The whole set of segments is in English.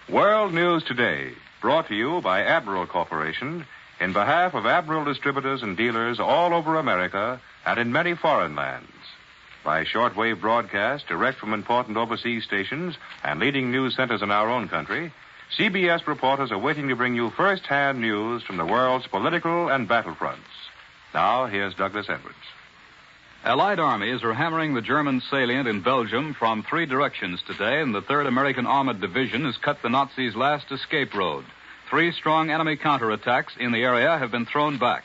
World News Today, brought to you by Admiral Corporation in behalf of Admiral distributors and dealers all over America and in many foreign lands. By shortwave broadcast direct from important overseas stations and leading news centers in our own country, CBS reporters are waiting to bring you first-hand news from the world's political and battlefronts. Now, here's Douglas Edwards. Allied armies are hammering the German salient in Belgium from three directions today, and the 3rd American Armored Division has cut the Nazis' last escape road. 3 strong enemy counterattacks in the area have been thrown back.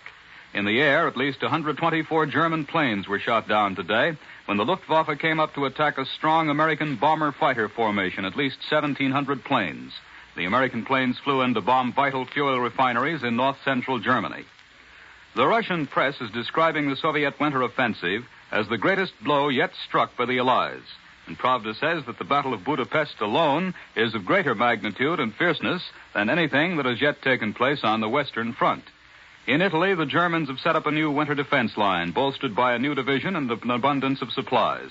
In the air, at least 124 German planes were shot down today when the Luftwaffe came up to attack a strong American bomber fighter formation, at least 1,700 planes. The American planes flew in to bomb vital fuel refineries in north-central Germany. The Russian press is describing the Soviet winter offensive as the greatest blow yet struck by the Allies. And Pravda says that the Battle of Budapest alone is of greater magnitude and fierceness than anything that has yet taken place on the Western Front. In Italy, the Germans have set up a new winter defense line, bolstered by a new division and an abundance of supplies.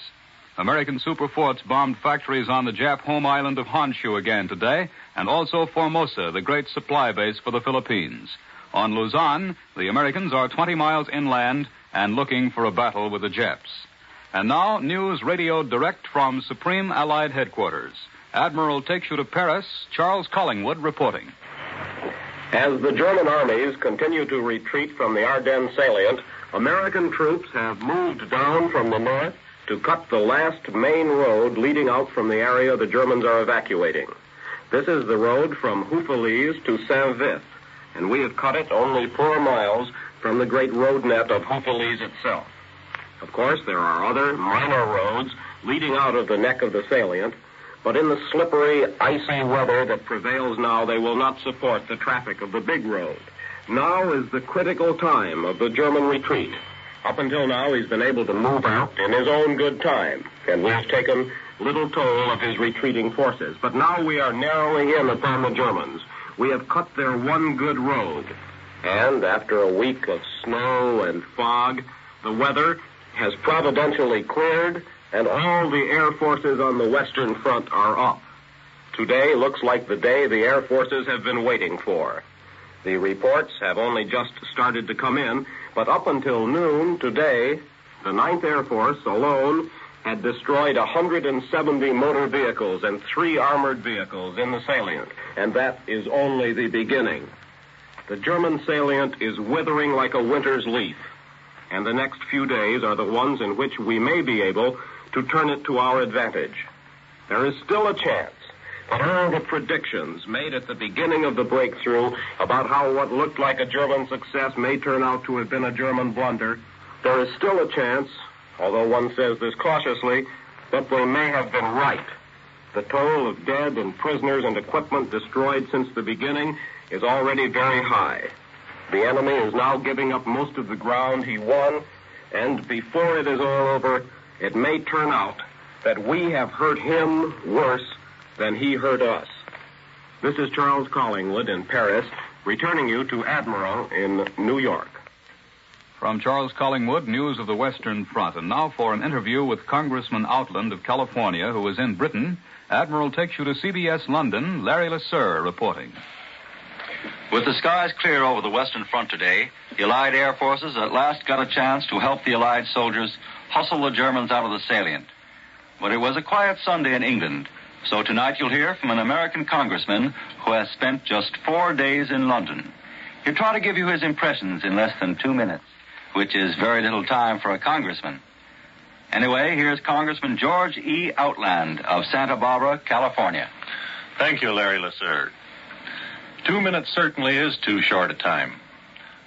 American superforts bombed factories on the Jap home island of Honshu again today, and also Formosa, the great supply base for the Philippines. On Luzon, the Americans are 20 miles inland and looking for a battle with the Japs. And now, news radioed direct from Supreme Allied Headquarters. Admiral takes you to Paris. Charles Collingwood reporting. As the German armies continue to retreat from the Ardennes salient, American troops have moved down from the north to cut the last main road leading out from the area the Germans are evacuating. This is the road from Houffalize to Saint-Vith, and we have cut it only 4 miles from the great road net of Houffalize itself. Of course, there are other minor roads leading out of the neck of the salient, but in the slippery, icy weather that prevails now, they will not support the traffic of the big road. Now is the critical time of the German retreat. Up until now, he's been able to move out in his own good time, and we have taken little toll of his retreating forces. But now we are narrowing in upon the Germans. We have cut their one good road. And after a week of snow and fog, the weather has providentially cleared, and all the air forces on the Western Front are up. Today looks like the day the air forces have been waiting for. The reports have only just started to come in, but up until noon today, the 9th Air Force alone had destroyed 170 motor vehicles and 3 armored vehicles in the salient, and that is only the beginning. The German salient is withering like a winter's leaf, and the next few days are the ones in which we may be able to turn it to our advantage. There is still a chance, but all the predictions made at the beginning of the breakthrough about how what looked like a German success may turn out to have been a German blunder, there is still a chance, although one says this cautiously, that they may have been right. The toll of dead and prisoners and equipment destroyed since the beginning is already very high. The enemy is now giving up most of the ground he won, and before it is all over, it may turn out that we have hurt him worse than he hurt us. This is Charles Collingwood in Paris, returning you to Admiral in New York. From Charles Collingwood, news of the Western Front. And now for an interview with Congressman Outland of California, who is in Britain, Admiral takes you to CBS London. Larry Lasser reporting. With the skies clear over the Western Front today, the Allied Air Forces at last got a chance to help the Allied soldiers hustle the Germans out of the salient. But it was a quiet Sunday in England, so tonight you'll hear from an American congressman who has spent just 4 days in London. He'll try to give you his impressions in less than 2 minutes, which is very little time for a congressman. Anyway, here's Congressman George E. Outland of Santa Barbara, California. Thank you, Larry Lasser. 2 minutes certainly is too short a time.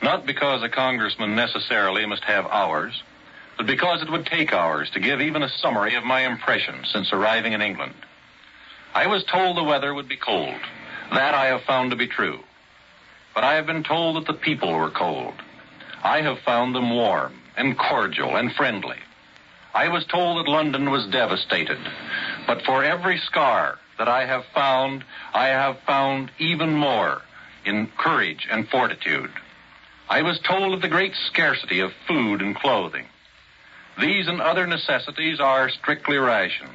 Not because a congressman necessarily must have hours, but because it would take hours to give even a summary of my impressions since arriving in England. I was told the weather would be cold. That I have found to be true. But I have been told that the people were cold. I have found them warm and cordial and friendly. I was told that London was devastated. But for every scar that I have found even more in courage and fortitude. I was told of the great scarcity of food and clothing. These and other necessities are strictly rationed.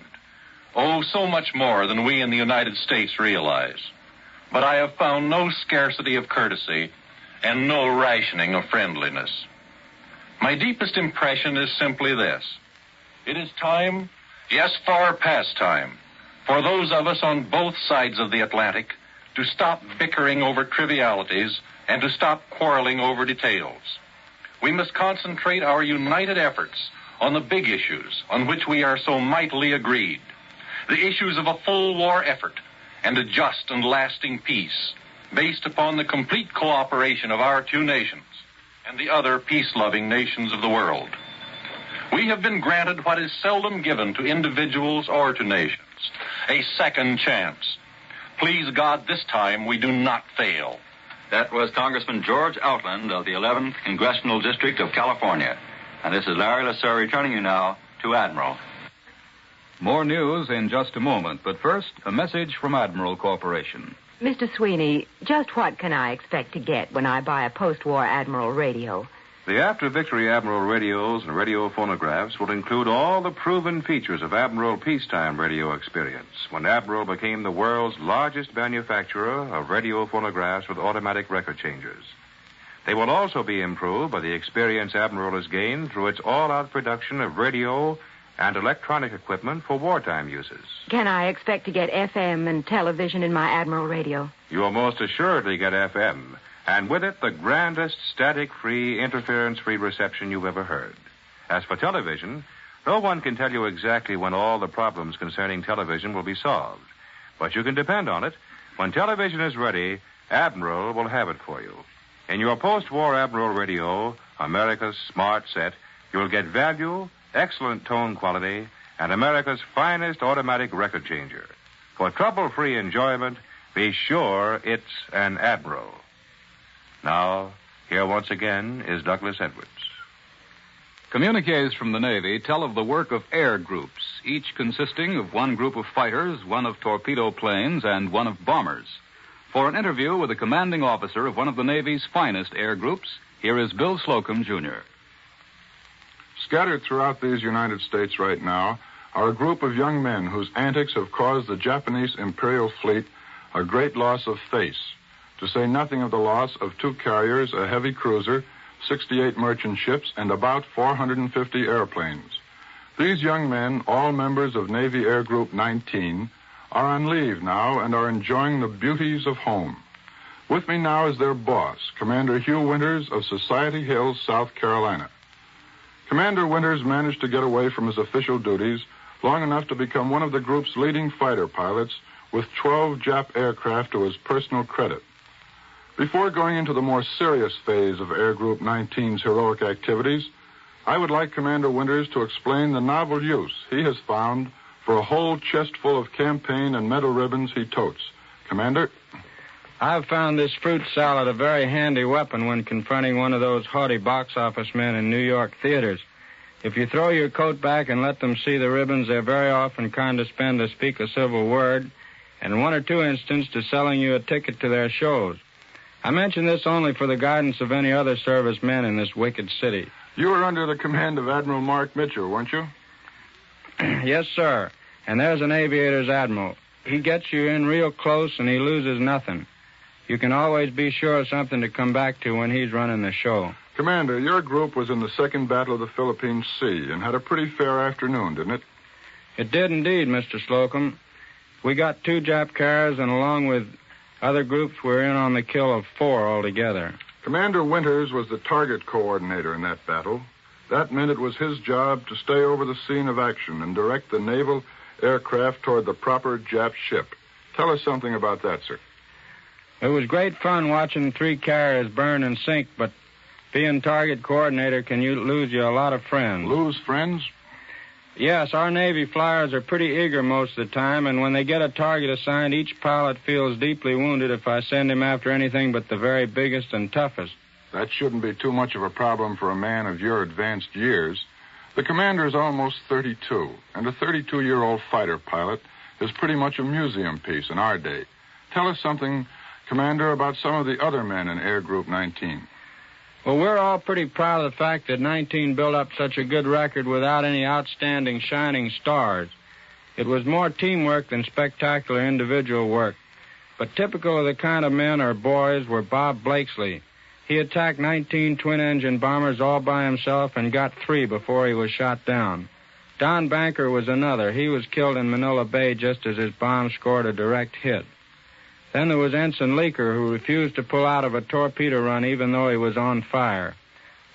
Oh, so much more than we in the United States realize. but I have found no scarcity of courtesy and no rationing of friendliness. My deepest impression is simply this. It is time, yes, far past time, for those of us on both sides of the Atlantic to stop bickering over trivialities and to stop quarreling over details. We must concentrate our united efforts on the big issues on which we are so mightily agreed, the issues of a full war effort and a just and lasting peace based upon the complete cooperation of our two nations and the other peace-loving nations of the world. We have been granted what is seldom given to individuals or to nations, a second chance. Please God, this time we do not fail. That was Congressman George Outland of the 11th Congressional District of California. And this is Larry LeSueur returning you now to Admiral. More news in just a moment, but first, a message from Admiral Corporation. Mr. Sweeney, just what can I expect to get when I buy a post-war Admiral radio? The after-victory Admiral radios and radio phonographs will include all the proven features of Admiral peacetime radio experience when Admiral became the world's largest manufacturer of radio phonographs with automatic record changers. They will also be improved by the experience Admiral has gained through its all-out production of radio and electronic equipment for wartime uses. Can I expect to get FM and television in my Admiral radio? You will most assuredly get FM, and with it the grandest static-free, interference-free reception you've ever heard. As for television, no one can tell you exactly when all the problems concerning television will be solved. But you can depend on it. When television is ready, Admiral will have it for you. In your post-war Admiral radio, America's smart set, you'll get value, excellent tone quality, and America's finest automatic record changer. For trouble-free enjoyment, be sure it's an Admiral. Now, here once again is Douglas Edwards. Communiques from the Navy tell of the work of air groups, each consisting of one group of fighters, one of torpedo planes, and one of bombers. For an interview with the commanding officer of one of the Navy's finest air groups, here is Bill Slocum, Jr. Scattered throughout these United States right now are a group of young men whose antics have caused the Japanese Imperial Fleet a great loss of face, to say nothing of the loss of 2 carriers, a heavy cruiser, 68 merchant ships, and about 450 airplanes. These young men, all members of Navy Air Group 19, are on leave now and are enjoying the beauties of home. With me now is their boss, Commander Hugh Winters of Society Hills, South Carolina. Commander Winters managed to get away from his official duties long enough to become one of the group's leading fighter pilots with 12 Jap aircraft to his personal credit. Before going into the more serious phase of Air Group 19's heroic activities, I would like Commander Winters to explain the novel use he has found for a whole chest full of campaign and medal ribbons he totes. Commander? I've found this fruit salad a very handy weapon when confronting one of those haughty box office men in New York theaters. If you throw your coat back and let them see the ribbons, they're very often condescend to speak a civil word, and in 1 or 2 instances to selling you a ticket to their shows. I mention this only for the guidance of any other servicemen in this wicked city. You were under the command of Admiral Mark Mitchell, weren't you? Yes, sir. And there's an aviator's admiral. He gets you in real close and he loses nothing. You can always be sure of something to come back to when he's running the show. Commander, your group was in the Second Battle of the Philippine Sea and had a pretty fair afternoon, didn't it? It did indeed, Mr. Slocum. We got 2 Jap carriers, and along with other groups, we're in on the kill of 4 altogether. Commander Winters was the target coordinator in that battle. That meant it was his job to stay over the scene of action and direct the naval aircraft toward the proper Jap ship. Tell us something about that, sir. It was great fun watching 3 carriers burn and sink, but being target coordinator can lose you a lot of friends. Lose friends? Yes, our Navy flyers are pretty eager most of the time, and when they get a target assigned, each pilot feels deeply wounded if I send him after anything but the very biggest and toughest. That shouldn't be too much of a problem for a man of your advanced years. The commander is almost 32, and a 32-year-old fighter pilot is pretty much a museum piece in our day. Tell us something, Commander, about some of the other men in Air Group 19. Well, we're all pretty proud of the fact that 19 built up such a good record without any outstanding shining stars. It was more teamwork than spectacular individual work. But typical of the kind of men or boys were Bob Blakesley. He attacked 19 twin-engine bombers all by himself and got 3 before he was shot down. Don Banker was another. He was killed in Manila Bay just as his bomb scored a direct hit. Then there was Ensign Leaker, who refused to pull out of a torpedo run even though he was on fire.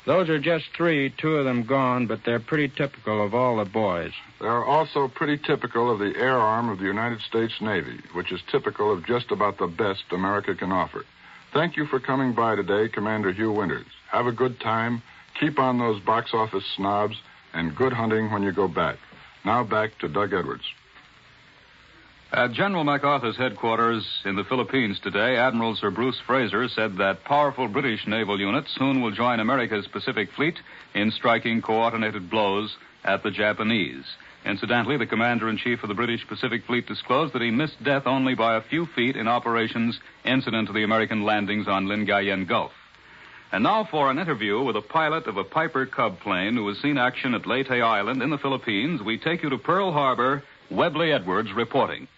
Those are just 3, 2 of them gone, but they're pretty typical of all the boys. They are also pretty typical of the air arm of the United States Navy, which is typical of just about the best America can offer. Thank you for coming by today, Commander Hugh Winters. Have a good time, keep on those box office snobs, and good hunting when you go back. Now back to Doug Edwards. At General MacArthur's headquarters in the Philippines today, Admiral Sir Bruce Fraser said that powerful British naval units soon will join America's Pacific Fleet in striking coordinated blows at the Japanese. Incidentally, the Commander-in-Chief of the British Pacific Fleet disclosed that he missed death only by a few feet in operations incident to the American landings on Lingayen Gulf. And now for an interview with a pilot of a Piper Cub plane who has seen action at Leyte Island in the Philippines, we take you to Pearl Harbor. Webley Edwards reporting.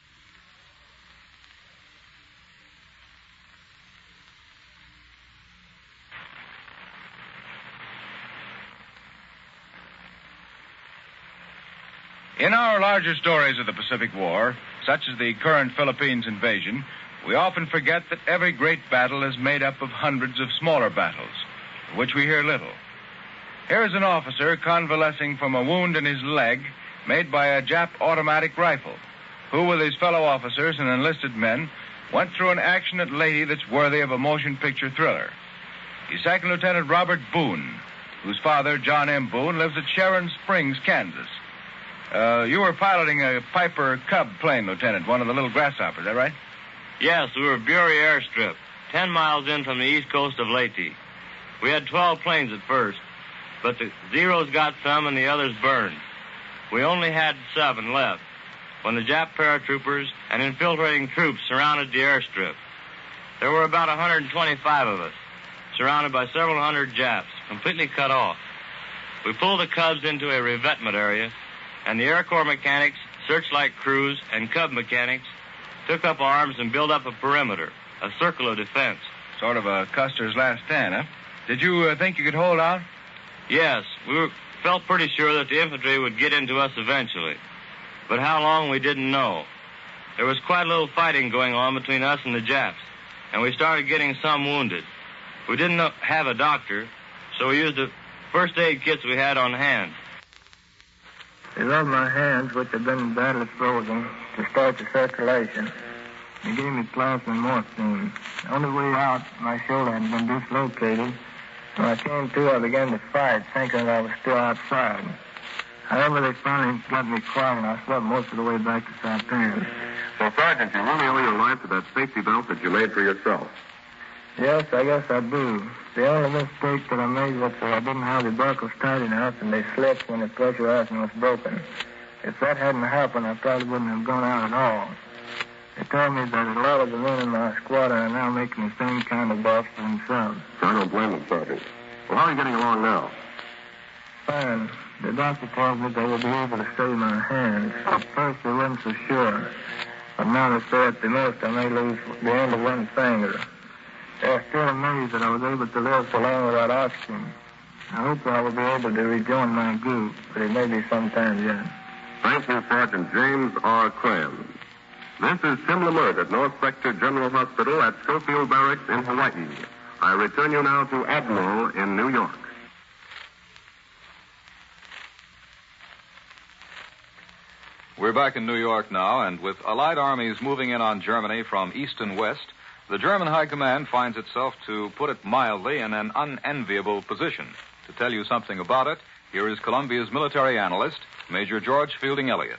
In our larger stories of the Pacific War, such as the current Philippines invasion, we often forget that every great battle is made up of hundreds of smaller battles, of which we hear little. Here is an officer convalescing from a wound in his leg made by a Jap automatic rifle, who, with his fellow officers and enlisted men, went through an action at Leyte that's worthy of a motion picture thriller. He's Second Lieutenant Robert Boone, whose father, John M. Boone, lives at Sharon Springs, Kansas. You were piloting a Piper Cub plane, Lieutenant, one of the little grasshoppers, is that right? Yes, we were Bury Airstrip, 10 miles in from the east coast of Leyte. We had 12 planes at first, but the Zeros got some and the others burned. We only had 7 left when the Jap paratroopers and infiltrating troops surrounded the airstrip. There were about 125 of us, surrounded by several hundred Japs, completely cut off. We pulled the Cubs into a revetment area, and the Air Corps mechanics, searchlight crews, and Cub mechanics took up arms and built up a perimeter, a circle of defense. Sort of a Custer's last stand, huh? Did you think you could hold out? Yes, we felt pretty sure that the infantry would get into us eventually. But how long, we didn't know. There was quite a little fighting going on between us and the Japs, and we started getting some wounded. We didn't have a doctor, so we used the first aid kits we had on hand. They rubbed my hands, which had been badly frozen, to start the circulation. They gave me plasma and morphine. On the way out, my shoulder had been dislocated. When I came to, I began to fight, thinking I was still outside. However, they finally got me quiet, and I slept most of the way back to Saipan. So, Sergeant, you really owe your life to that safety belt that you made for yourself. Yes, I guess I do. The only mistake that I made was that I didn't have the buckles tight enough, and they slipped when the pressurizing was broken. If that hadn't happened, I probably wouldn't have gone out at all. They told me that a lot of the men in my squadron are now making the same kind of boss for themselves. I don't blame them, Sergeant. Well, how are you getting along now? Fine. The doctor told me they would be able to save my hands. At first, they weren't so sure. But now they say at the most I may lose the end of one finger. They're still amazed that I was able to live so long without oxygen. I hope I will be able to rejoin my group, but it may be some time yet. Thank you, Sergeant James R. Cram. This is Tim Lamert at North Sector General Hospital at Schofield Barracks in Hawaii. I return you now to Admiral in New York. We're back in New York now, and with Allied armies moving in on Germany from east and west, the German High Command finds itself, to put it mildly, in an unenviable position. To tell you something about it, here is Columbia's military analyst, Major George Fielding Elliott.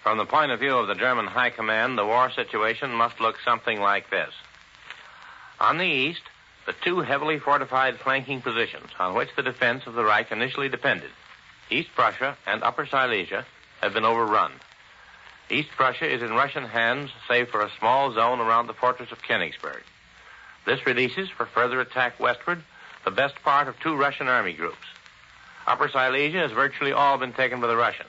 From the point of view of the German High Command, the war situation must look something like this. On the east, the 2 heavily fortified flanking positions on which the defense of the Reich initially depended, East Prussia and Upper Silesia, have been overrun. East Prussia is in Russian hands, save for a small zone around the fortress of Königsberg. This releases, for further attack westward, the best part of 2 Russian army groups. Upper Silesia has virtually all been taken by the Russians.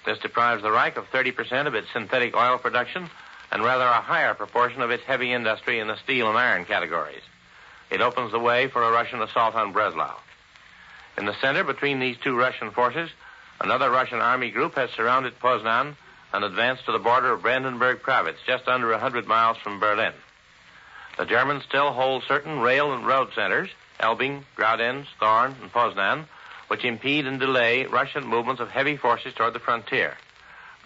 This deprives the Reich of 30% of its synthetic oil production, and rather a higher proportion of its heavy industry in the steel and iron categories. It opens the way for a Russian assault on Breslau. In the center, between these two Russian forces, another Russian army group has surrounded Poznan and advanced to the border of Brandenburg Province, just under 100 miles from Berlin. The Germans still hold certain rail and road centers, Elbing, Graudenz, Thorn, and Poznan, which impede and delay Russian movements of heavy forces toward the frontier.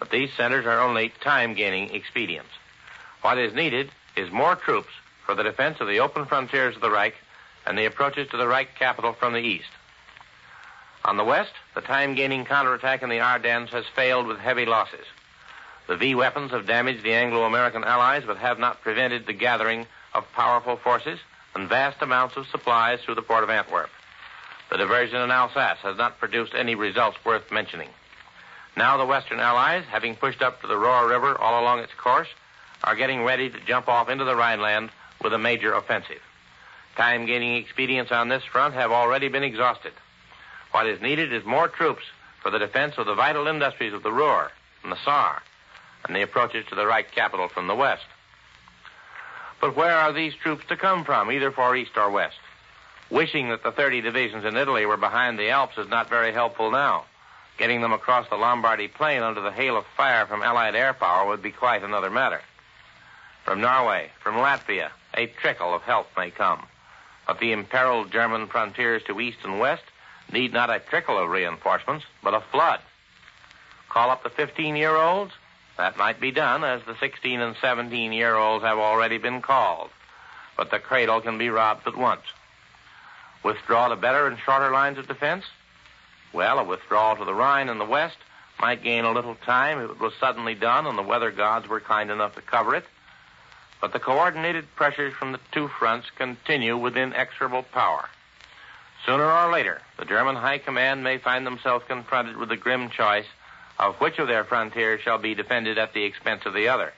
But these centers are only time-gaining expedients. What is needed is more troops for the defense of the open frontiers of the Reich and the approaches to the Reich capital from the east. On the west, the time-gaining counterattack in the Ardennes has failed with heavy losses. The V weapons have damaged the Anglo-American allies, but have not prevented the gathering of powerful forces and vast amounts of supplies through the port of Antwerp. The diversion in Alsace has not produced any results worth mentioning. Now the Western Allies, having pushed up to the Rohr River all along its course, are getting ready to jump off into the Rhineland with a major offensive. Time-gaining expedients on this front have already been exhausted. What is needed is more troops for the defense of the vital industries of the Ruhr and the Saar and the approaches to the Reich capital from the west. But where are these troops to come from, either for east or west? Wishing that the 30 divisions in Italy were behind the Alps is not very helpful now. Getting them across the Lombardy plain under the hail of fire from Allied air power would be quite another matter. From Norway, from Latvia, a trickle of help may come. But the imperiled German frontiers to east and west need not a trickle of reinforcements, but a flood. Call up the 15-year-olds? That might be done, as the 16 and 17-year-olds have already been called. But the cradle can be robbed at once. Withdraw to better and shorter lines of defense? Well, a withdrawal to the Rhine in the west might gain a little time if it was suddenly done and the weather gods were kind enough to cover it. But the coordinated pressures from the two fronts continue with inexorable power. Sooner or later, the German High Command may find themselves confronted with the grim choice of which of their frontiers shall be defended at the expense of the other.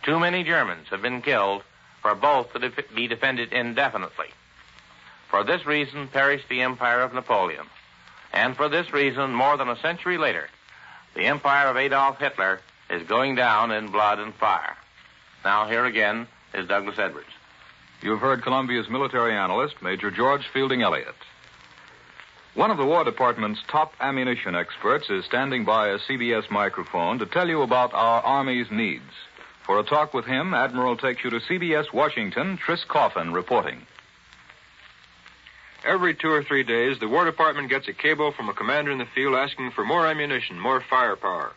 Too many Germans have been killed for both to be defended indefinitely. For this reason perished the empire of Napoleon. And for this reason, more than a century later, the empire of Adolf Hitler is going down in blood and fire. Now, here again is Douglas Edwards. You've heard Columbia's military analyst, Major George Fielding Elliott. One of the War Department's top ammunition experts is standing by a CBS microphone to tell you about our Army's needs. For a talk with him, Admiral takes you to CBS Washington, Tris Coffin reporting. Every 2 or 3 days, the War Department gets a cable from a commander in the field asking for more ammunition, more firepower.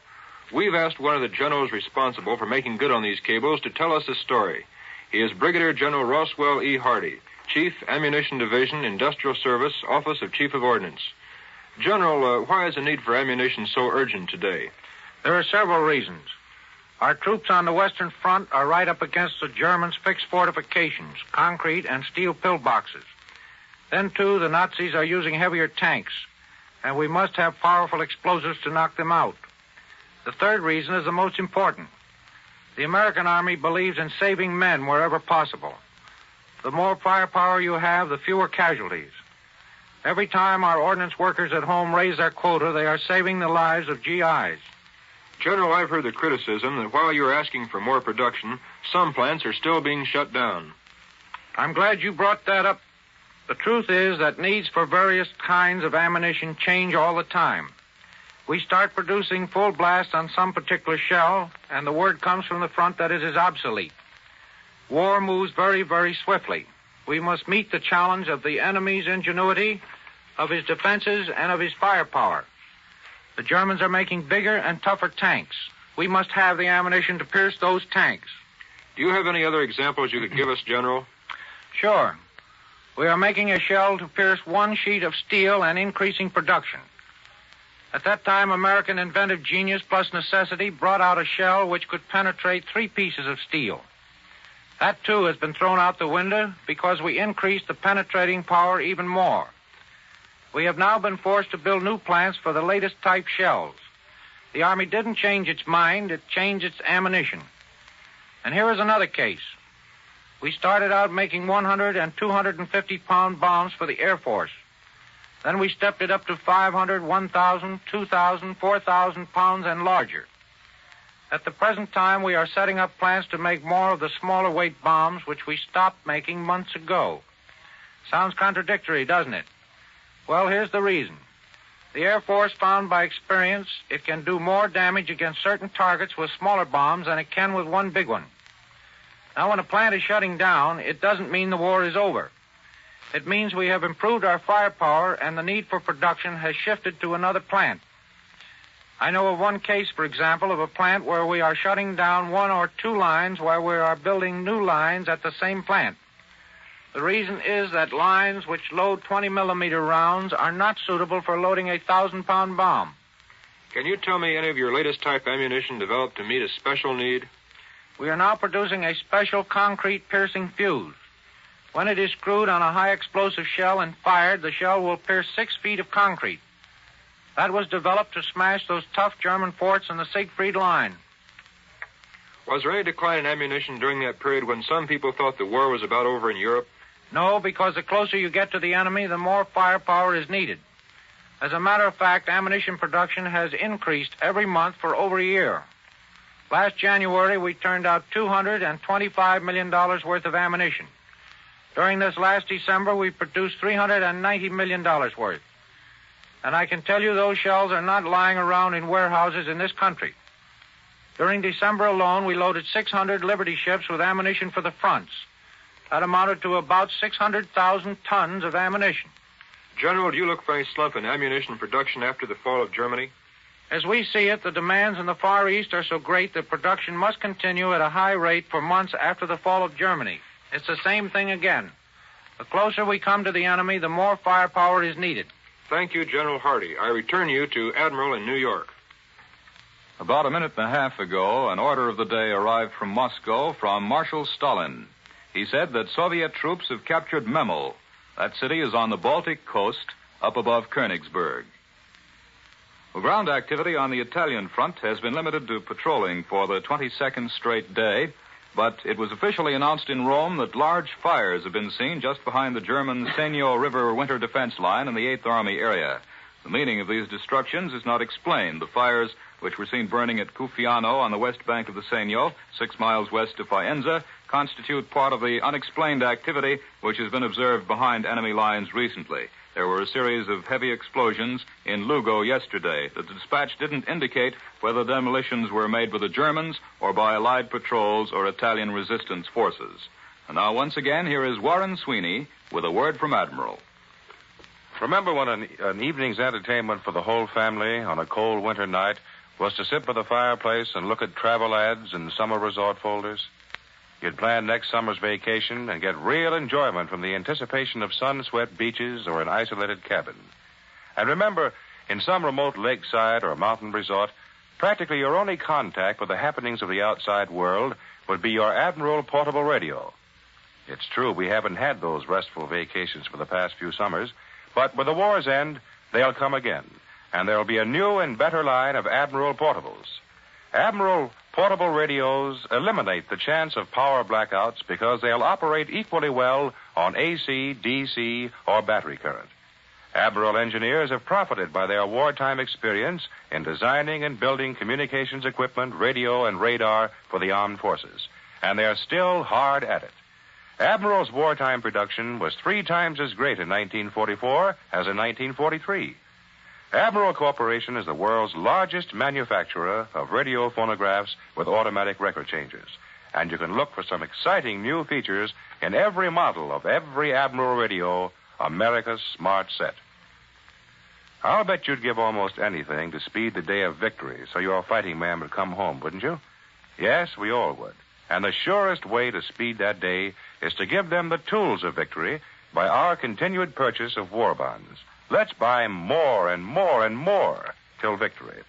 We've asked one of the generals responsible for making good on these cables to tell us his story. He is Brigadier General Roswell E. Hardy, Chief, Ammunition Division, Industrial Service, Office of Chief of Ordnance. General, why is the need for ammunition so urgent today? There are several reasons. Our troops on the Western Front are right up against the Germans' fixed fortifications, concrete and steel pillboxes. Then, too, the Nazis are using heavier tanks, and we must have powerful explosives to knock them out. The third reason is the most important. The American Army believes in saving men wherever possible. The more firepower you have, the fewer casualties. Every time our ordnance workers at home raise their quota, they are saving the lives of GIs. General, I've heard the criticism that while you're asking for more production, some plants are still being shut down. I'm glad you brought that up. The truth is that needs for various kinds of ammunition change all the time. We start producing full blast on some particular shell, and the word comes from the front that it is obsolete. War moves very, very swiftly. We must meet the challenge of the enemy's ingenuity, of his defenses, and of his firepower. The Germans are making bigger and tougher tanks. We must have the ammunition to pierce those tanks. Do you have any other examples you could give us, General? Sure. We are making a shell to pierce one sheet of steel and increasing production. At that time, American inventive genius plus necessity brought out a shell which could penetrate 3 pieces of steel. That, too, has been thrown out the window because we increased the penetrating power even more. We have now been forced to build new plants for the latest type shells. The Army didn't change its mind, it changed its ammunition. And here is another case. We started out making 100 and 250-pound bombs for the Air Force. Then we stepped it up to 500, 1,000, 2,000, 4,000 pounds and larger. At the present time, we are setting up plans to make more of the smaller weight bombs, which we stopped making months ago. Sounds contradictory, doesn't it? Well, here's the reason. The Air Force found by experience it can do more damage against certain targets with smaller bombs than it can with one big one. Now, when a plant is shutting down, it doesn't mean the war is over. It means we have improved our firepower and the need for production has shifted to another plant. I know of one case, for example, of a plant where we are shutting down one or two lines while we are building new lines at the same plant. The reason is that lines which load 20-millimeter rounds are not suitable for loading a 1,000-pound bomb. Can you tell me any of your latest type ammunition developed to meet a special need? We are now producing a special concrete piercing fuse. When it is screwed on a high-explosive shell and fired, the shell will pierce 6 feet of concrete. That was developed to smash those tough German forts in the Siegfried Line. Was there any decline in ammunition during that period when some people thought the war was about over in Europe? No, because the closer you get to the enemy, the more firepower is needed. As a matter of fact, ammunition production has increased every month for over a year. Last January, we turned out $225 million worth of ammunition. During this last December, we produced $390 million worth. And I can tell you those shells are not lying around in warehouses in this country. During December alone, we loaded 600 Liberty ships with ammunition for the fronts. That amounted to about 600,000 tons of ammunition. General, do you look for any slump in ammunition production after the fall of Germany? As we see it, the demands in the Far East are so great that production must continue at a high rate for months after the fall of Germany. It's the same thing again. The closer we come to the enemy, the more firepower is needed. Thank you, General Hardy. I return you to Admiral in New York. About a minute and a half ago, an order of the day arrived from Moscow from Marshal Stalin. He said that Soviet troops have captured Memel. That city is on the Baltic coast, up above Königsberg. Well, ground activity on the Italian front has been limited to patrolling for the 22nd straight day, but it was officially announced in Rome that large fires have been seen just behind the German Senio River winter defense line in the 8th Army area. The meaning of these destructions is not explained. The fires, which were seen burning at Cufiano on the west bank of the Senio, 6 miles west of Faenza, constitute part of the unexplained activity which has been observed behind enemy lines recently. There were a series of heavy explosions in Lugo yesterday. The dispatch didn't indicate whether demolitions were made by the Germans or by Allied patrols or Italian resistance forces. And now, once again, here is Warren Sweeney with a word from Admiral. Remember when an evening's entertainment for the whole family on a cold winter night was to sit by the fireplace and look at travel ads and summer resort folders? You'd plan next summer's vacation and get real enjoyment from the anticipation of sun-swept beaches or an isolated cabin. And remember, in some remote lakeside or mountain resort, practically your only contact with the happenings of the outside world would be your Admiral portable radio. It's true we haven't had those restful vacations for the past few summers, but with the war's end, they'll come again, and there'll be a new and better line of Admiral portables. Admiral portable radios eliminate the chance of power blackouts because they'll operate equally well on AC, DC, or battery current. Admiral engineers have profited by their wartime experience in designing and building communications equipment, radio, and radar for the armed forces, and they're still hard at it. Admiral's wartime production was 3 times as great in 1944 as in 1943. Admiral Corporation is the world's largest manufacturer of radio phonographs with automatic record changers. And you can look for some exciting new features in every model of every Admiral radio, America's smart set. I'll bet you'd give almost anything to speed the day of victory so your fighting man would come home, wouldn't you? Yes, we all would. And the surest way to speed that day is to give them the tools of victory by our continued purchase of war bonds. Let's buy more and more and more till victory.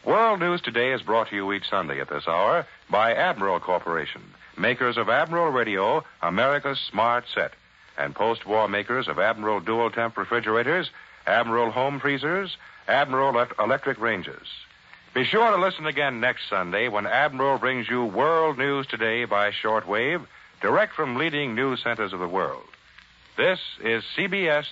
World News Today is brought to you each Sunday at this hour by Admiral Corporation, makers of Admiral Radio, America's smart set, and post-war makers of Admiral dual-temp refrigerators, Admiral home freezers, Admiral electric ranges. Be sure to listen again next Sunday when Admiral brings you World News Today by shortwave, direct from leading news centers of the world. This is CBS